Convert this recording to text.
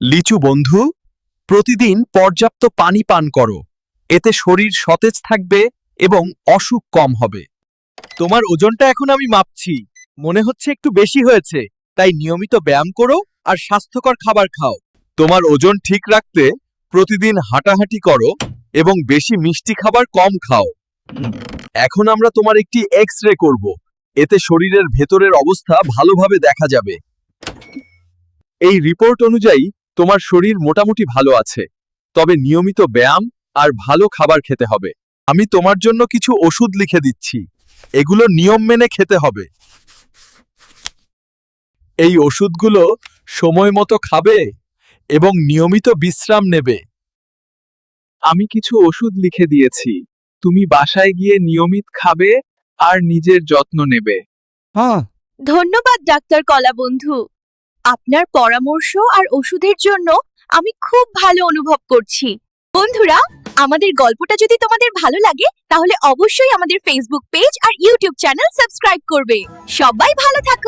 লিচু বন্ধু, প্রতিদিন পর্যাপ্ত পানি পান করো। এতে শরীর সতেজ থাকবে এবং অসুখ কম হবে। তোমার ওজনটা এখন আমি মাপছি, মনে হচ্ছে একটু বেশি হয়েছে। তাই নিয়মিত ব্যায়াম করো আর স্বাস্থ্যকর খাবার খাও। তোমার ওজন ঠিক রাখতে প্রতিদিন হাঁটাহাঁটি করো এবং বেশি মিষ্টি খাবার কম খাও। এখন আমরা তোমার একটি এক্স-রে করব। এতে শরীরের ভেতরের অবস্থা ভালোভাবে দেখা যাবে। এই রিপোর্ট অনুযায়ী তোমার শরীর মোটামুটি ভালো আছে, তবে নিয়মিত ব্যায়াম আর ভালো খাবার খেতে হবে। আমি তোমার জন্য কিছু ওষুধ লিখে দিচ্ছি, এগুলো নিয়ম মেনে খেতে হবে। এই ওষুধগুলো সময় মতো খাবে এবং নিয়মিত বিশ্রাম নেবে। আমি কিছু ওষুধ লিখে দিয়েছি, তুমি বাসায় গিয়ে নিয়মিত খাবে আর নিজের যত্ন নেবে। হ্যাঁ, ধন্যবাদ ডাক্তার কলা বন্ধু। আপনার পরামর্শ আর ওষুধের জন্য আমি খুব ভালো অনুভব করছি। বন্ধুরা, আমাদের গল্পটা যদি তোমাদের ভালো লাগে তাহলে অবশ্যই আমাদের ফেসবুক পেজ আর ইউটিউব চ্যানেল সাবস্ক্রাইব করবে। সবাই ভালো থাকো।